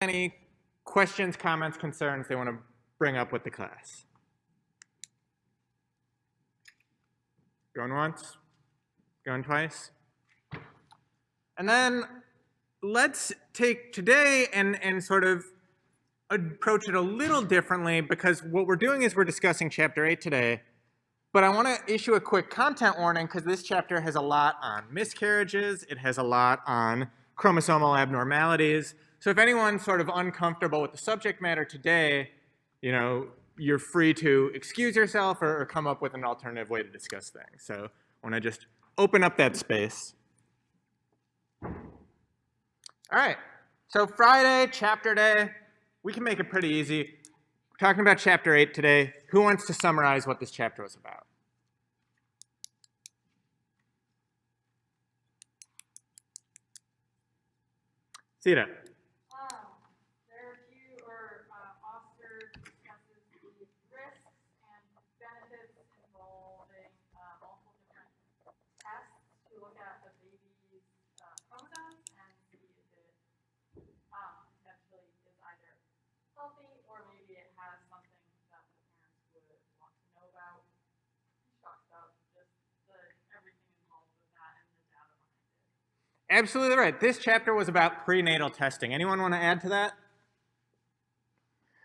Any questions, comments, concerns they want to bring up with the class? Going once? Going twice? And then let's take today and sort of approach it a little differently, because what we're doing is we're discussing Chapter 8 today. But I want to issue a quick content warning, because this chapter has a lot on miscarriages. It has a lot on chromosomal abnormalities. So if anyone's sort of uncomfortable with the subject matter today, you're free to excuse yourself or come up with an alternative way to discuss things. So I want to just open up that space. All right, so Friday, chapter day. We can make it pretty easy. We're talking about Chapter 8 today. Who wants to summarize what this chapter was about? Sita. Absolutely right. This chapter was about prenatal testing. Anyone want to add to that?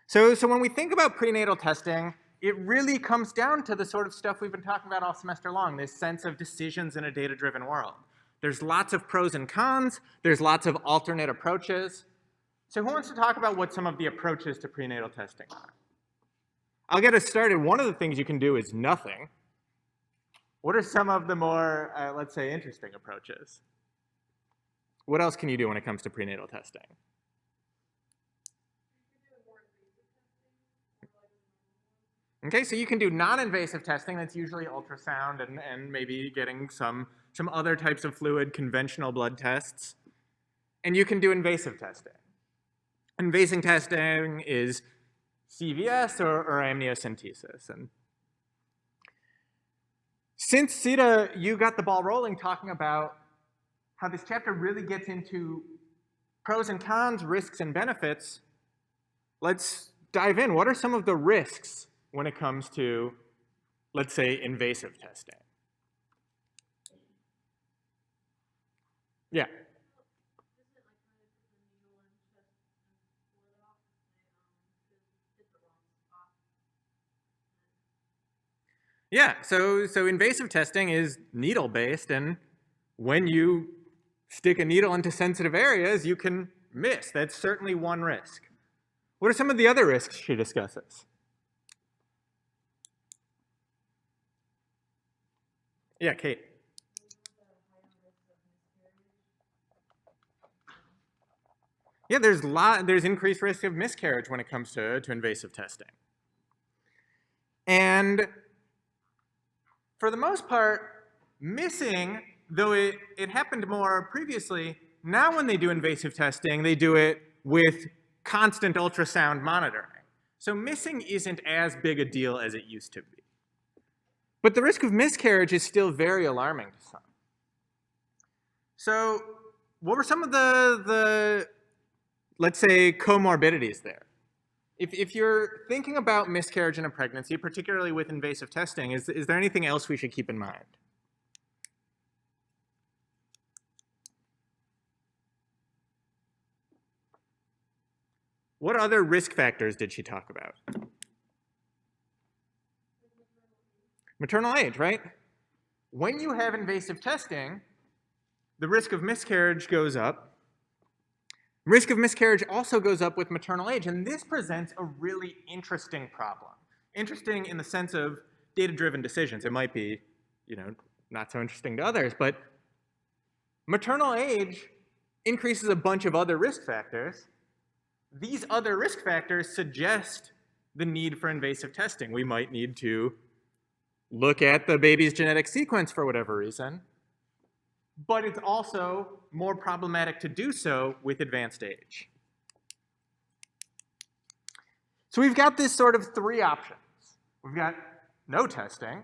So when we think about prenatal testing, it really comes down to the sort of stuff we've been talking about all semester long, this sense of decisions in a data-driven world. There's lots of pros and cons. There's lots of alternate approaches. So who wants to talk about what some of the approaches to prenatal testing are? I'll get us started. One of the things you can do is nothing. What are some of the more, let's say, interesting approaches? What else can you do when it comes to prenatal testing? Okay, so you can do non-invasive testing. That's usually ultrasound and maybe getting some other types of fluid, conventional blood tests. And you can do invasive testing. Invasive testing is CVS or amniocentesis. And since Sita, you got the ball rolling talking about how this chapter really gets into pros and cons, risks and benefits, let's dive in. What are some of the risks when it comes to, let's say, invasive testing? Yeah. Yeah, so invasive testing is needle-based, and when you stick a needle into sensitive areas, you can miss. That's certainly one risk. What are some of the other risks she discusses? Yeah, Kate. Yeah, there's increased risk of miscarriage when it comes to invasive testing. And for the most part, missing, though it happened more previously, now when they do invasive testing, they do it with constant ultrasound monitoring. So missing isn't as big a deal as it used to be. But the risk of miscarriage is still very alarming to some. So what were some of the let's say, comorbidities there? If you're thinking about miscarriage in a pregnancy, particularly with invasive testing, is there anything else we should keep in mind? What other risk factors did she talk about? Maternal age, right? When you have invasive testing, the risk of miscarriage goes up. Risk of miscarriage also goes up with maternal age, and this presents a really interesting problem. Interesting in the sense of data-driven decisions. It might be, not so interesting to others, but maternal age increases a bunch of other risk factors. These other risk factors suggest the need for invasive testing. We might need to look at the baby's genetic sequence for whatever reason, but it's also more problematic to do so with advanced age. So we've got this sort of three options. We've got no testing,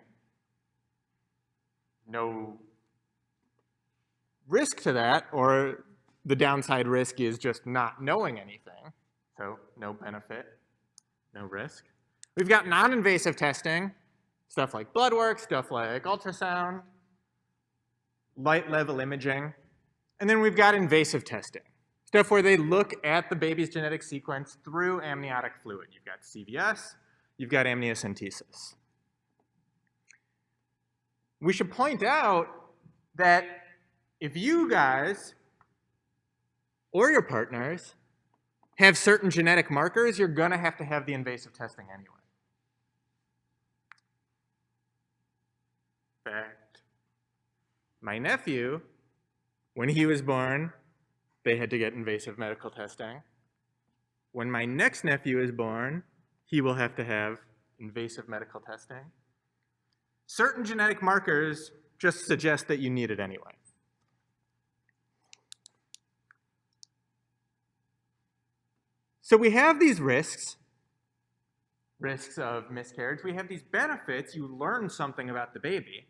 no risk to that, or the downside risk is just not knowing anything. So no benefit, no risk. We've got non-invasive testing, stuff like blood work, stuff like ultrasound, light level imaging. And then we've got invasive testing, stuff where they look at the baby's genetic sequence through amniotic fluid. You've got CVS, you've got amniocentesis. We should point out that if you guys or your partners have certain genetic markers, you're going to have the invasive testing anyway. In fact, my nephew, when he was born, they had to get invasive medical testing. When my next nephew is born, he will have to have invasive medical testing. Certain genetic markers just suggest that you need it anyway. So we have these risks of miscarriage. We have these benefits. You learn something about the baby.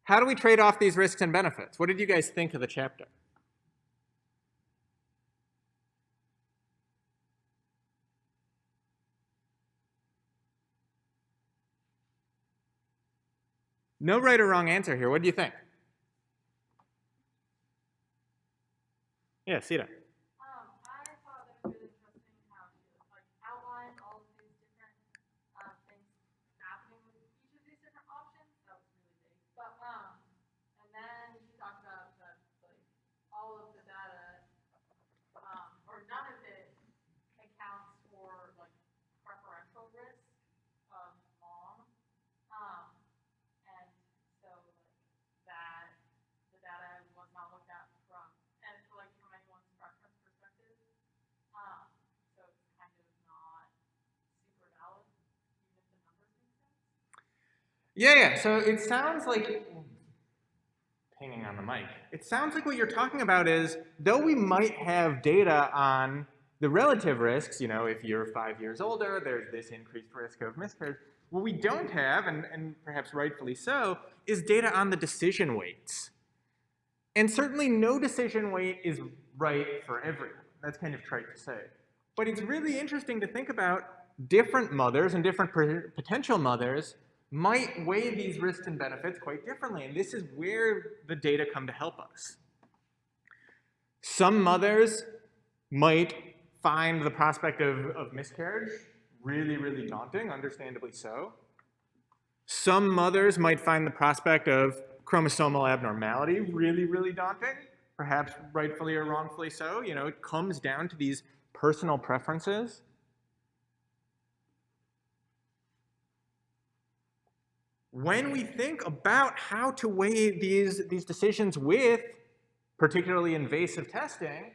How do we trade off these risks and benefits? What did you guys think of the chapter? No right or wrong answer here. What do you think? Yeah, Sita. I thought that it was really interesting how she outlined all of these different things happening with each of these different options. That was really big. But and then she talked about that all of the data, or none of it accounts for preferential risk of mom, and so that the data was not looked at from anyone's preference perspective. So it's kind of not super valid, even if the numbers make sense. Yeah. So it sounds like, hanging on the mic, it sounds like what you're talking about is, though we might have data on the relative risks, if you're 5 years older, there's this increased risk of miscarriage. What we don't have, and perhaps rightfully so, is data on the decision weights. And certainly no decision weight is right for everyone. That's kind of trite to say. But it's really interesting to think about different mothers and different potential mothers might weigh these risks and benefits quite differently. And this is where the data come to help us. Some mothers might find the prospect of miscarriage really, really daunting, understandably so. Some mothers might find the prospect of chromosomal abnormality really, really daunting, perhaps rightfully or wrongfully so. It comes down to these personal preferences. When we think about how to weigh these decisions with particularly invasive testing,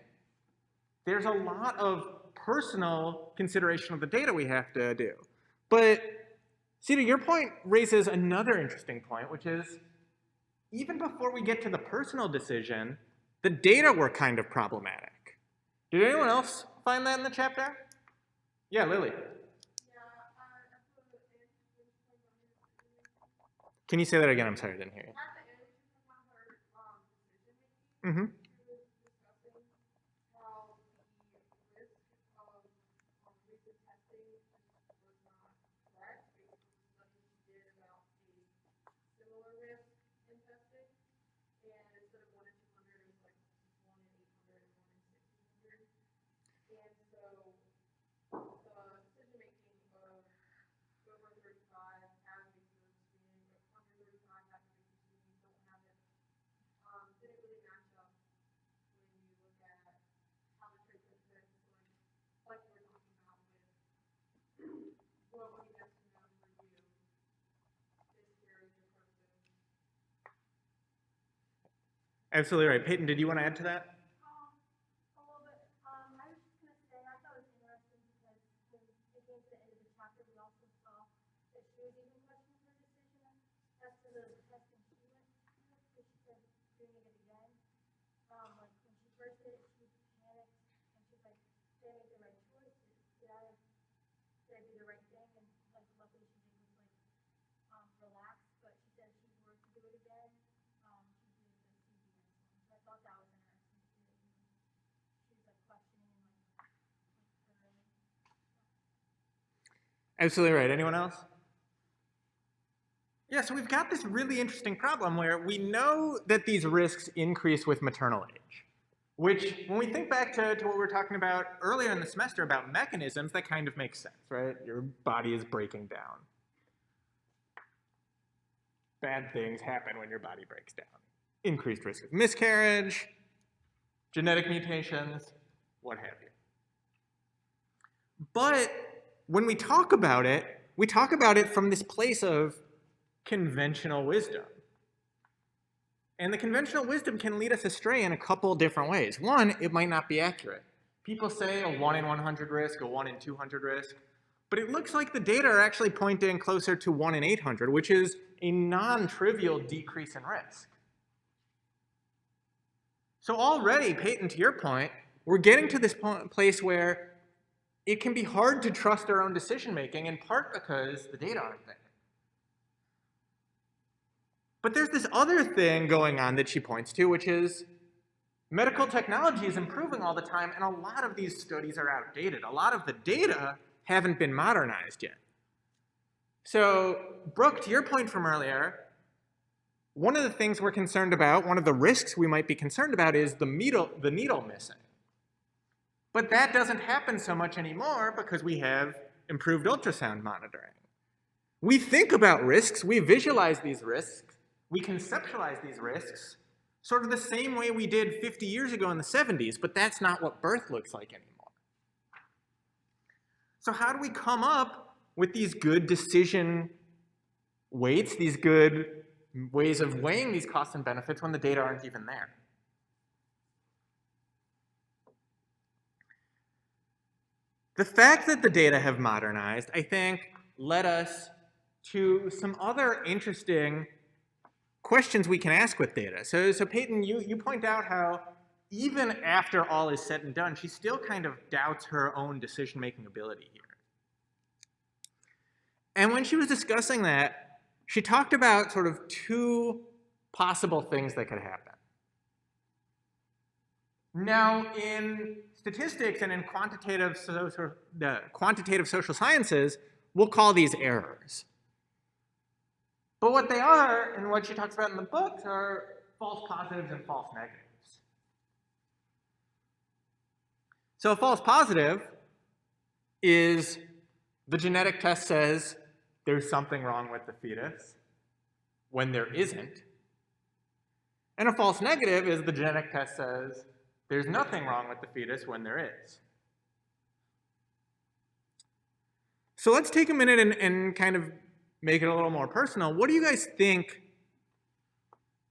there's a lot of personal consideration of the data we have to do. But Sita, your point raises another interesting point, which is even before we get to the personal decision, the data were kind of problematic. Did anyone else find that in the chapter? Yeah, Lily. Can you say that again? I'm sorry, I didn't hear you. Mm-hmm. Absolutely right. Peyton, did you want to add to that? A little bit. I was just going to say, I thought it was interesting because when it came to the end of the chapter, we also saw that she was even questioning her decision as to the testing she went through, because she said doing it again. When she first did it, she panicked, and she's like, did I make the right choice? Did I do the right thing? And luckily she was relax, but she said if she were to do it again, she'd do the CVS one. So I thought that was interesting too. She was questioning Absolutely right. Anyone else? Yeah, so we've got this really interesting problem where we know that these risks increase with maternal age, which, when we think back to what we were talking about earlier in the semester about mechanisms, that kind of makes sense, right? Your body is breaking down. Bad things happen when your body breaks down. Increased risk of miscarriage, genetic mutations, what have you. But when we talk about it from this place of conventional wisdom. And the conventional wisdom can lead us astray in a couple different ways. One, it might not be accurate. People say a 1 in 100 risk, a 1 in 200 risk, but it looks like the data are actually pointing closer to 1 in 800, which is a non-trivial decrease in risk. So already, Peyton, to your point, we're getting to this place where it can be hard to trust our own decision-making, in part because the data aren't there. But there's this other thing going on that she points to, which is medical technology is improving all the time, and a lot of these studies are outdated. A lot of the data haven't been modernized yet. So, Brooke, to your point from earlier, one of the things we're concerned about, one of the risks we might be concerned about is the needle missing. But that doesn't happen so much anymore because we have improved ultrasound monitoring. We think about risks, we visualize these risks, we conceptualize these risks sort of the same way we did 50 years ago in the 70s, but that's not what birth looks like anymore. So how do we come up with these good decision weights, these good ways of weighing these costs and benefits when the data aren't even there? The fact that the data have modernized, I think, led us to some other interesting questions we can ask with data. So Peyton, you point out how even after all is said and done, she still kind of doubts her own decision-making ability here. And when she was discussing that, she talked about sort of two possible things that could happen. Now, in statistics and in quantitative social sciences, we'll call these errors. But what they are, and what she talks about in the book, are false positives and false negatives. So a false positive is the genetic test says there's something wrong with the fetus when there isn't. And a false negative is the genetic test says there's nothing wrong with the fetus when there is. So let's take a minute and kind of make it a little more personal. What do you guys think,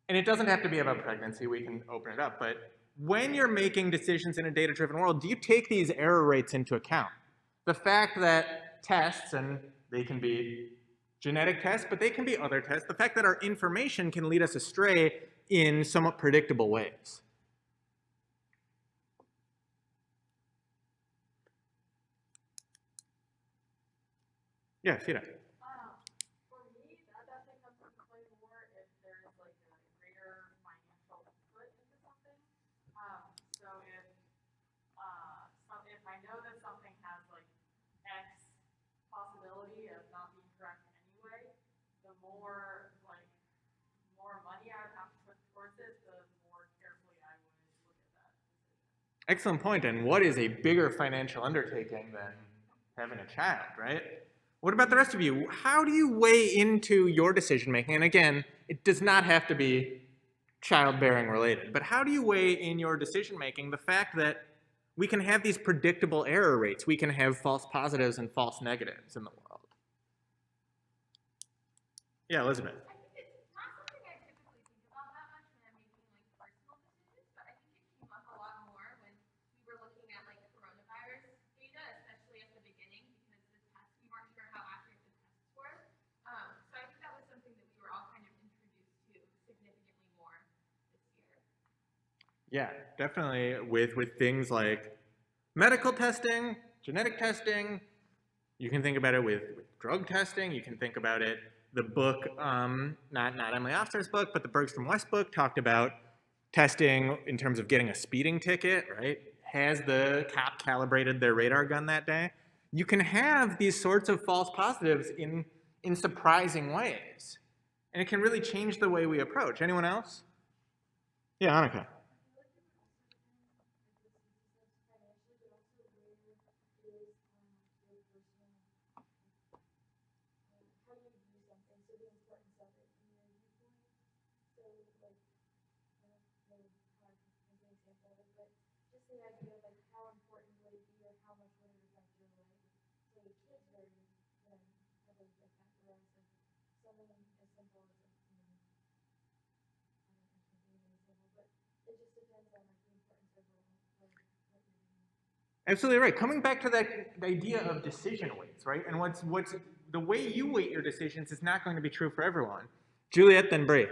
and it doesn't have to be about pregnancy, we can open it up, but when you're making decisions in a data-driven world, do you take these error rates into account? The fact that tests, and they can be genetic tests, but they can be other tests, the fact that our information can lead us astray in somewhat predictable ways. Yeah, see that. For me, that definitely comes into play more if there's like a greater financial input into something. So if I know that something has like X possibility of not being correct anyway, the more money I would have to put towards it, the more carefully I would look at that decision. Excellent point. And what is a bigger financial undertaking than having a child, right? What about the rest of you? How do you weigh into your decision making? And again, it does not have to be childbearing related, but how do you weigh in your decision making the fact that we can have these predictable error rates, we can have false positives and false negatives in the world? Yeah, Elizabeth. I think it's not something I typically think about that much when I'm making like personal decisions, but I think it came up a lot more when we were looking at like coronavirus data, especially at the beginning, because the tests, we weren't sure how accurate the tests were. So I think that was something that we were all kind of introduced to significantly more this year. Yeah, definitely with things like medical testing, genetic testing. You can think about it with drug testing. You can think about it. The book, not Emily Oster's book, but the Bergstrom West book talked about testing in terms of getting a speeding ticket, right? Has the cop calibrated their radar gun that day? you can have these sorts of false positives in surprising ways. And it can really change the way we approach. Anyone else? Yeah, Annika. Absolutely right. Coming back to that idea of decision weights, right? And what's the way you weight your decisions is not going to be true for everyone. Juliet, then Brie.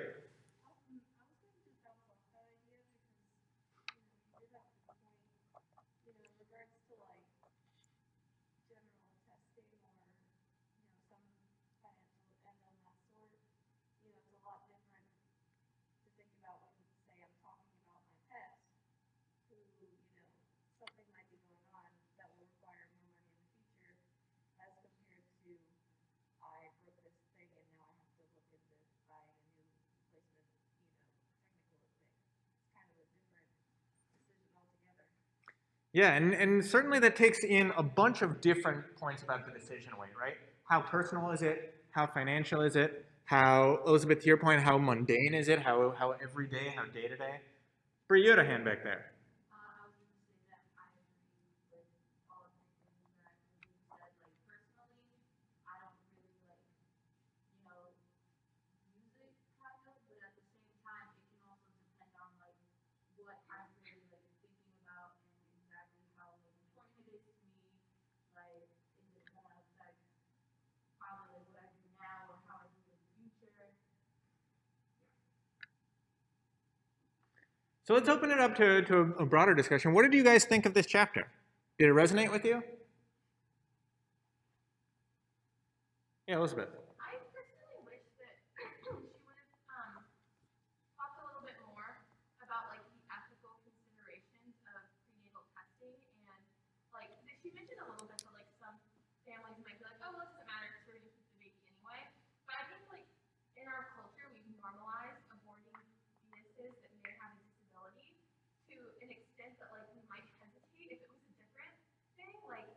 Yeah, and certainly that takes in a bunch of different points about the decision weight, right? How personal is it? How financial is it? How, Elizabeth, to your point, how mundane is it? How everyday, how day to day? Brie, you had a hand back there. So let's open it up to a broader discussion. What did you guys think of this chapter? Did it resonate with you? Yeah, Elizabeth. I personally wish that she would have talked a little bit more about like the ethical considerations of prenatal testing and like she mentioned a little bit that like some families might be like, oh, well, it doesn't matter because we're going to keep the baby anyway. But I think like in our culture we've normalized aborting fetuses that may have a disability to an extent that like we might hesitate if it was a different thing. Like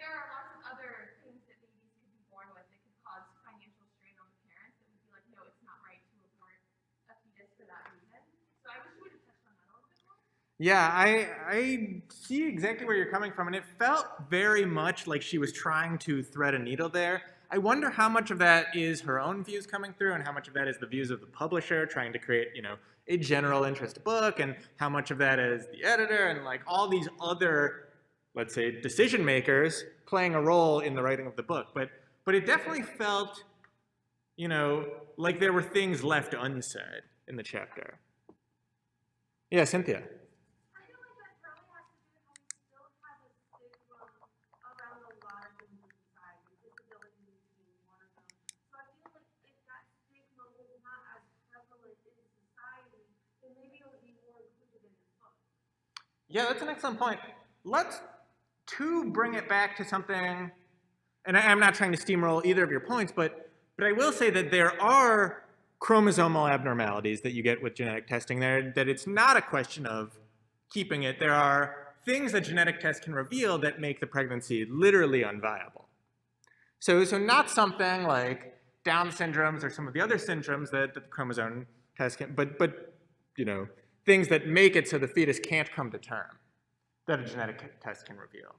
there are lots of other things that babies could be born with that could cause financial strain on the parents that would be like, no, it's not right to abort a fetus for that reason. So I wish you would have touched on that a little bit more. Yeah, I see exactly where you're coming from, and it felt very much like she was trying to thread a needle there. I wonder how much of that is her own views coming through, and how much of that is the views of the publisher trying to create, a general interest book, and how much of that is the editor and like all these other, let's say, decision makers playing a role in the writing of the book. But it definitely felt, like there were things left unsaid in the chapter. Yeah, Cynthia. I feel like that probably has to do with how we still have a stigma around a lot of things in society, disability being one of them. So I feel like if that stigma was not as prevalent in society, then maybe it would be more included in this book. Yeah, that's an excellent point. Let's bring it back to something, and I'm not trying to steamroll either of your points, but I will say that there are chromosomal abnormalities that you get with genetic testing there, that it's not a question of keeping it. There are things that genetic tests can reveal that make the pregnancy literally unviable. So not something like Down syndromes or some of the other syndromes that the chromosome test can, but things that make it so the fetus can't come to term, that a genetic test can reveal.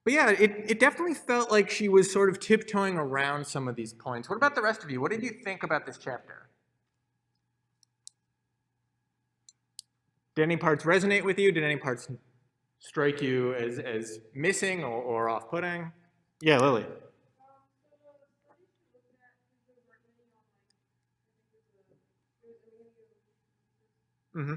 But yeah, it definitely felt like she was sort of tiptoeing around some of these points. What about the rest of you? What did you think about this chapter? Did any parts resonate with you? Did any parts strike you as missing or off-putting? Yeah, Lily. Mm-hmm.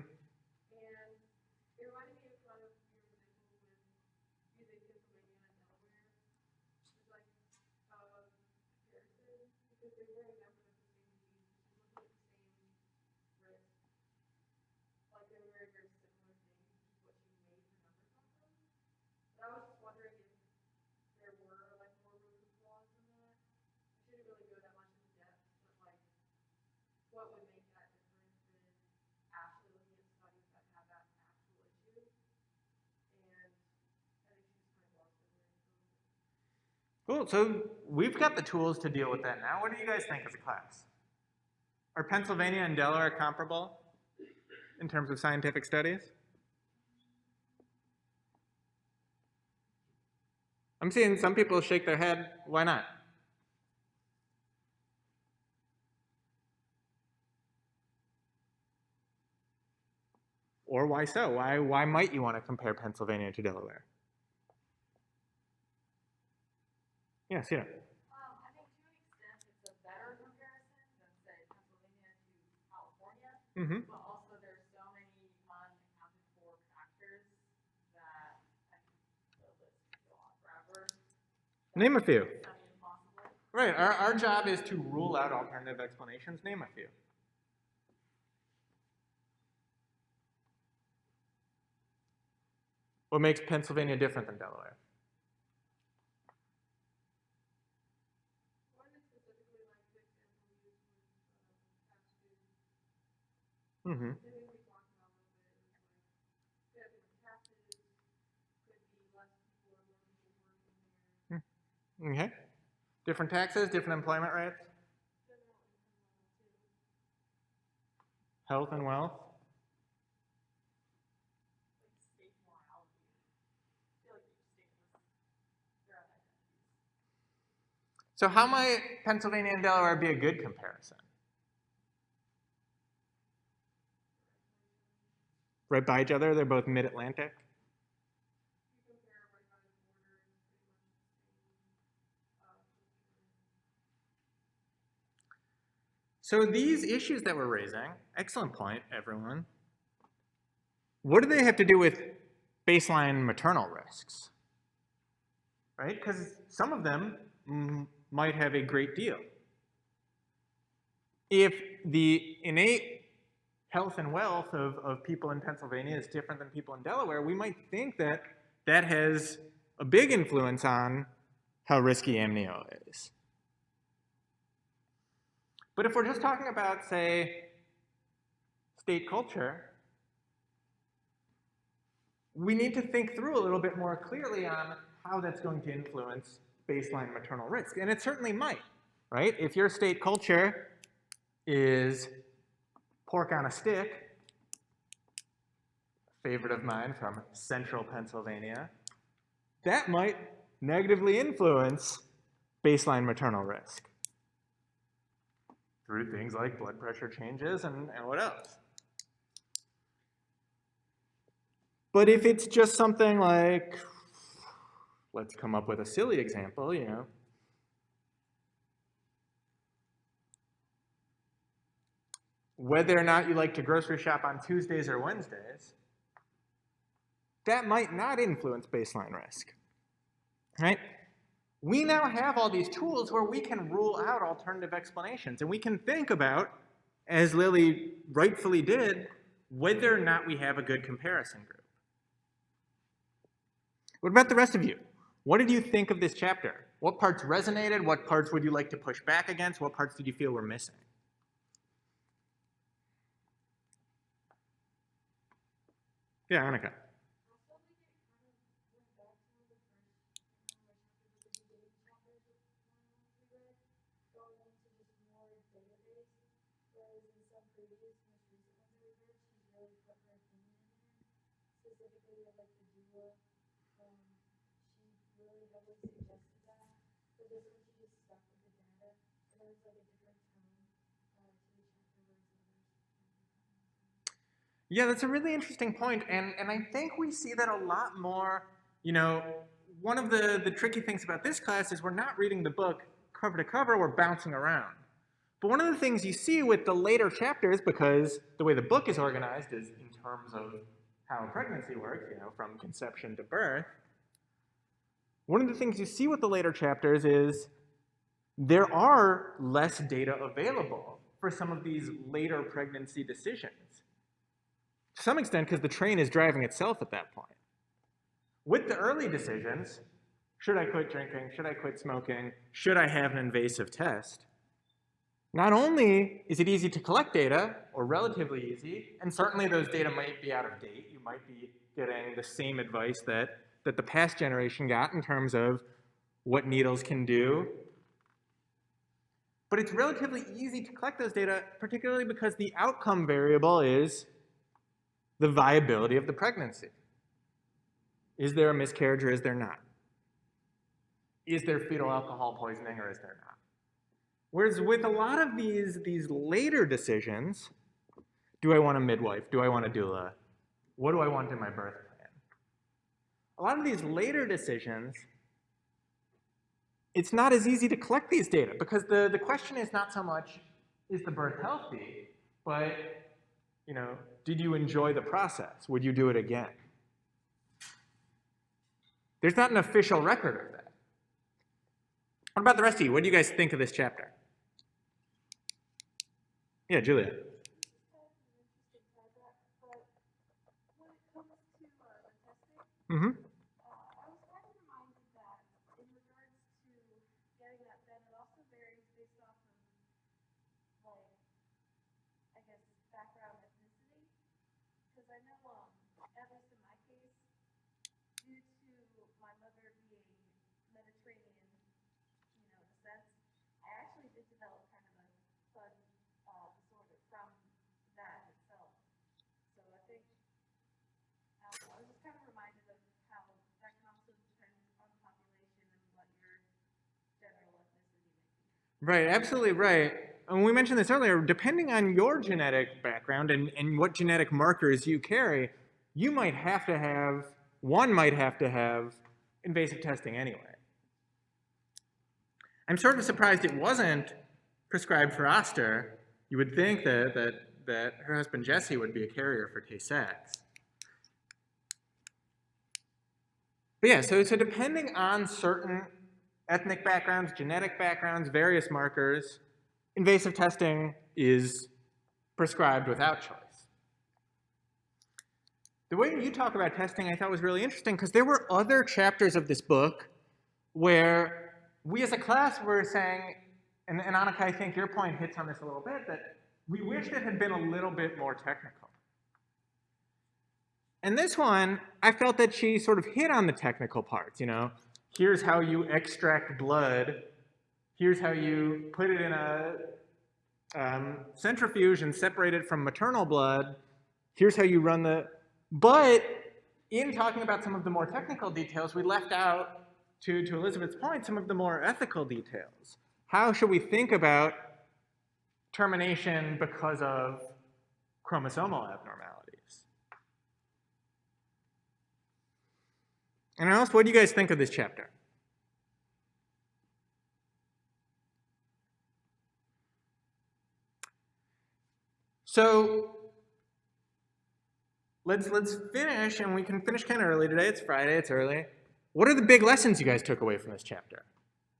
Cool, so we've got the tools to deal with that now. What do you guys think as a class? Are Pennsylvania and Delaware comparable in terms of scientific studies? I'm seeing some people shake their head. Why not? Or why so? Why might you want to compare Pennsylvania to Delaware? Yes, yeah. I think to an extent it's a better comparison than, say, Pennsylvania to California. Mm-hmm. But also there's so many unaccounted for factors that I think the list could go on forever. Name a few. Semi-impossible. Right, our job is to rule out alternative explanations. Name a few. What makes Pennsylvania different than Delaware? What is specifically like the example we use with fast food? Mm-hmm. I think we talked about a little bit, it was like, we have different taxes, could be less people or more people working there. Okay. Different taxes, different employment rates, General income level too. health and wealth. Like state morality. I feel like each state has their own identities. So how might Pennsylvania and Delaware be a good comparison? Right by each other, they're both mid-Atlantic. You compare right by the border, it's pretty much the same. So these issues that we're raising, excellent point, everyone. What do they have to do with baseline maternal risks? Right? Because some of them might have a great deal. If the innate health and wealth of people in Pennsylvania is different than people in Delaware, we might think that that has a big influence on how risky amnio is. But if we're just talking about, say, state culture, we need to think through a little bit more clearly on how that's going to influence baseline maternal risk. And it certainly might, right? If your state culture is pork on a stick, a favorite of mine from central Pennsylvania, that might negatively influence baseline maternal risk through things like blood pressure changes and what else. But if it's just something like, let's come up with a silly example, you know, whether or not you like to grocery shop on Tuesdays or Wednesdays, that might not influence baseline risk, right? We now have all these tools where we can rule out alternative explanations, and we can think about, as Lily rightfully did, whether or not we have a good comparison group. What about the rest of you? What did you think of this chapter? What parts resonated? What parts would you like to push back against? What parts did you feel were missing? Yeah, Annika. Specifically, I'd like to do she really heavily suggested that. But this one, she just stuck with the data, and there was like a different tone to the chapter versus others. Yeah, that's a really interesting point, and I think we see that a lot more. You know, one of the tricky things about this class is we're not reading the book cover to cover, we're bouncing around. But one of the things you see with the later chapters, because the way the book is organized is in terms of how pregnancy works, you know, from conception to birth, one of the things you see with the later chapters is there are less data available for some of these later pregnancy decisions. To some extent, because the train is driving itself at that point. With the early decisions, should I quit drinking? Should I quit smoking? Should I have an invasive test? Not only is it easy to collect data, or relatively easy, and certainly those data might be out of date. You might be getting the same advice that the past generation got in terms of what needles can do. But it's relatively easy to collect those data, particularly because the outcome variable is the viability of the pregnancy. Is there a miscarriage or is there not? Is there fetal alcohol poisoning or is there not? Whereas with a lot of these later decisions, do I want a midwife? Do I want a doula? What do I want in my birth plan? A lot of these later decisions, it's not as easy to collect these data because the question is not so much, is the birth healthy, but, did you enjoy the process? Would you do it again? There's not an official record of that. What about the rest of you? What do you guys think of this chapter? Yeah, Julia. Mm-hmm. I was kind of reminded that in regards to getting that done, it also varies based off of, like, I guess, background ethnicity. Because I know, at least in my case, due to my mother being Mediterranean, descent, I actually did develop kind of a blood disorder from that itself. So I think, I don't know, I was just kind of reminded of how that can also depend on the population and what your general ethnicity may be. Right, absolutely right. And we mentioned this earlier, depending on your genetic background and what genetic markers you carry, one might have to have invasive testing anyway. I'm sort of surprised it wasn't prescribed for Oster. You would think that her husband Jesse would be a carrier for Tay-Sachs. But yeah, so depending on certain ethnic backgrounds, genetic backgrounds, various markers, invasive testing is prescribed without choice. The way you talk about testing I thought was really interesting because there were other chapters of this book where we as a class were saying, and Annika, I think your point hits on this a little bit, that we wished it had been a little bit more technical. And this one, I felt that she sort of hit on the technical parts, Here's how you extract blood. Here's how you put it in a centrifuge and separate it from maternal blood. Here's how you run the... But in talking about some of the more technical details, we left out, to Elizabeth's point, some of the more ethical details. How should we think about termination because of chromosomal abnormalities? Anyone else, what do you guys think of this chapter? So let's finish, and we can finish kind of early today. It's Friday, it's early. What are the big lessons you guys took away from this chapter?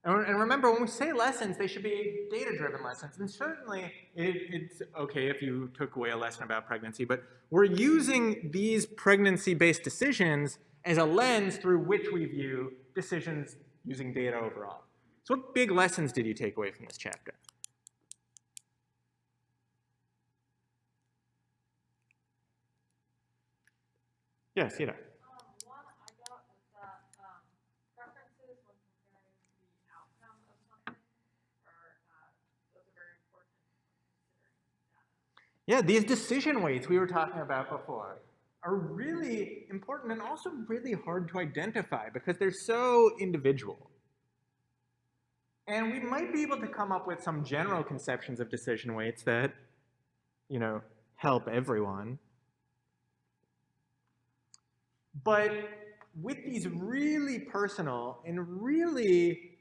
And remember, when we say lessons, they should be data-driven lessons. And certainly, it's okay if you took away a lesson about pregnancy, but we're using these pregnancy-based decisions as a lens through which we view decisions using data overall. So what big lessons did you take away from this chapter? Yes, Ida. One I got was that preferences when comparing the outcome of something those are very important when considering data. Yeah, these decision weights we were talking about before are really important and also really hard to identify because they're so individual. And we might be able to come up with some general conceptions of decision weights that, help everyone. But with these really personal and really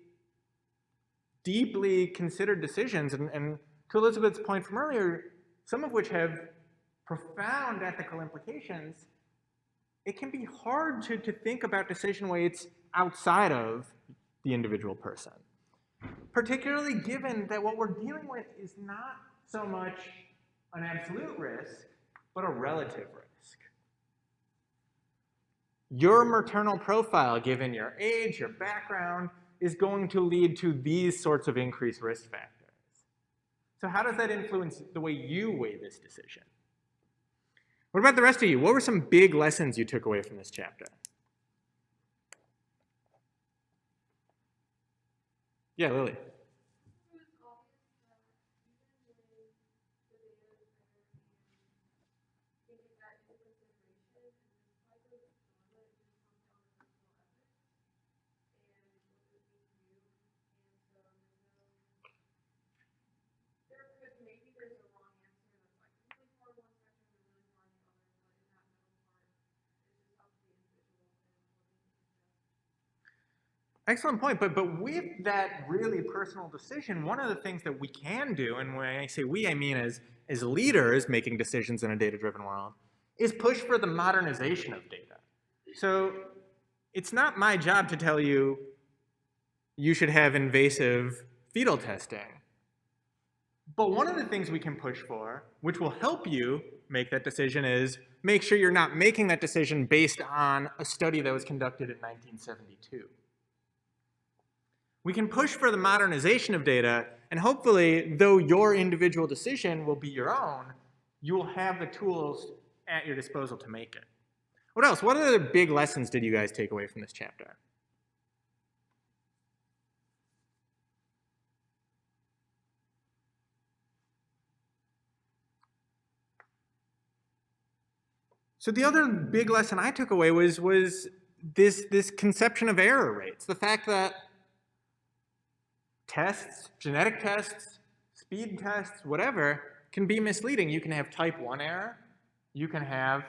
deeply considered decisions, and to Elizabeth's point from earlier, some of which have profound ethical implications, it can be hard to think about decision weights outside of the individual person. Particularly given that what we're dealing with is not so much an absolute risk, but a relative risk. Your maternal profile, given your age, your background, is going to lead to these sorts of increased risk factors. So how does that influence the way you weigh this decision? What about the rest of you? What were some big lessons you took away from this chapter? Yeah, Lily. It was obvious that even with the data that they're taking that into consideration, and despite the dilemma, it just comes down to personal ethics and what this means to you. And so maybe there's a wrong answer that's like really far one spectrum and really far on the other, but in that middle part, it's just up to the individual and what they can suggest. Excellent point, but with that really personal decision, one of the things that we can do, and when I say we, I mean as leaders making decisions in a data-driven world, is push for the modernization of data. So it's not my job to tell you you should have invasive fetal testing. But one of the things we can push for, which will help you make that decision, is make sure you're not making that decision based on a study that was conducted in 1972. We can push for the modernization of data, and hopefully, though your individual decision will be your own, you will have the tools at your disposal to make it. What else? What other big lessons did you guys take away from this chapter? So the other big lesson I took away was this conception of error rates. The fact that tests, genetic tests, speed tests, whatever, can be misleading. You can have type 1 error, you can have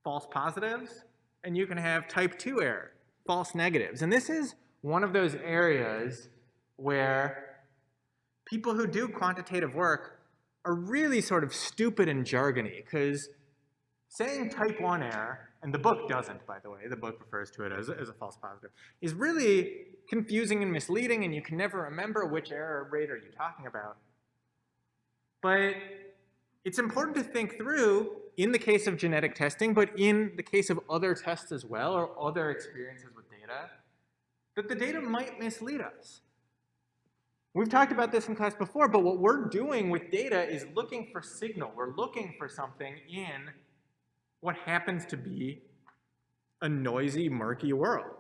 false positives, and you can have type 2 error, false negatives. And this is one of those areas where people who do quantitative work are really sort of stupid and jargony, because saying type 1 error, and the book doesn't, by the way, the book refers to it as a false positive, is really confusing and misleading, and you can never remember which error rate are you talking about. But it's important to think through, in the case of genetic testing, but in the case of other tests as well, or other experiences with data, that the data might mislead us. We've talked about this in class before, but what we're doing with data is looking for signal. We're looking for something in what happens to be a noisy, murky world.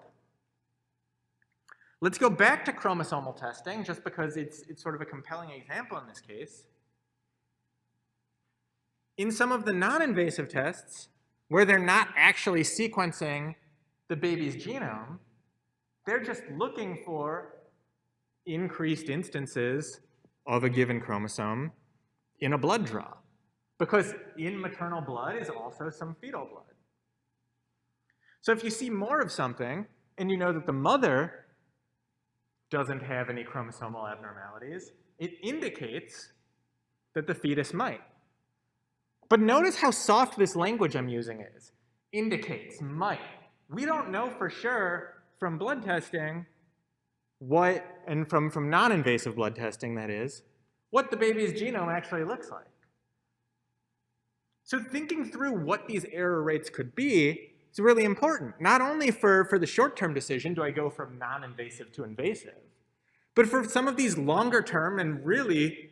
Let's go back to chromosomal testing, just because it's sort of a compelling example in this case. In some of the non-invasive tests, where they're not actually sequencing the baby's genome, they're just looking for increased instances of a given chromosome in a blood draw, because in maternal blood is also some fetal blood. So if you see more of something, and you know that the mother doesn't have any chromosomal abnormalities, it indicates that the fetus might. But notice how soft this language I'm using is. Indicates, might. We don't know for sure from blood testing what, and from non-invasive blood testing that is, what the baby's genome actually looks like. So thinking through what these error rates could be is really important, not only for the short-term decision, do I go from non-invasive to invasive, but for some of these longer-term and really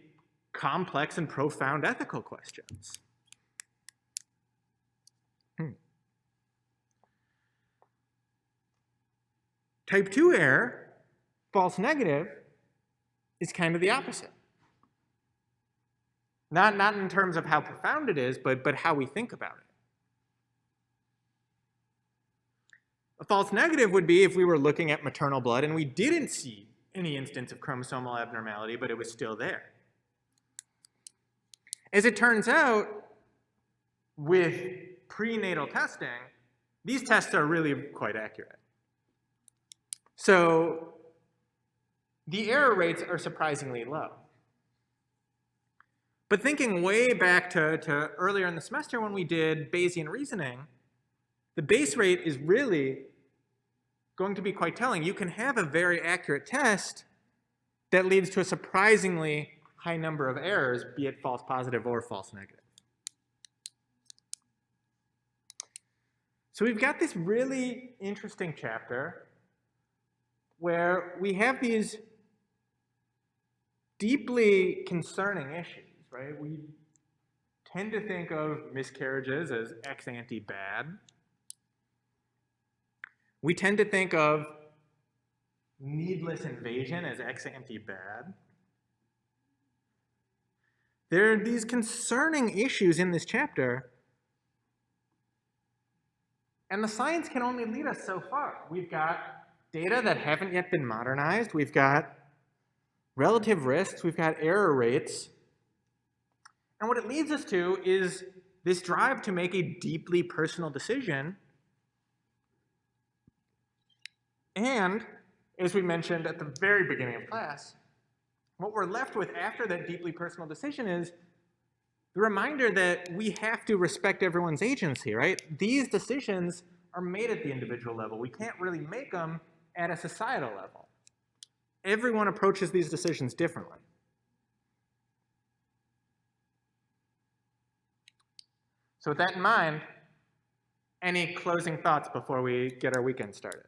complex and profound ethical questions. Type 2 error, false negative, is kind of the opposite. Not in terms of how profound it is, but how we think about it. A false negative would be if we were looking at maternal blood and we didn't see any instance of chromosomal abnormality, but it was still there. As it turns out, with prenatal testing, these tests are really quite accurate. So the error rates are surprisingly low. But thinking way back to earlier in the semester when we did Bayesian reasoning, the base rate is really going to be quite telling. You can have a very accurate test that leads to a surprisingly high number of errors, be it false positive or false negative. So we've got this really interesting chapter where we have these deeply concerning issues, right? We tend to think of miscarriages as ex ante bad. We tend to think of needless invasion as ex-ante bad. There are these concerning issues in this chapter, and the science can only lead us so far. We've got data that haven't yet been modernized. We've got relative risks. We've got error rates. And what it leads us to is this drive to make a deeply personal decision. And, as we mentioned at the very beginning of class, what we're left with after that deeply personal decision is the reminder that we have to respect everyone's agency, right? These decisions are made at the individual level. We can't really make them at a societal level. Everyone approaches these decisions differently. So with that in mind, any closing thoughts before we get our weekend started?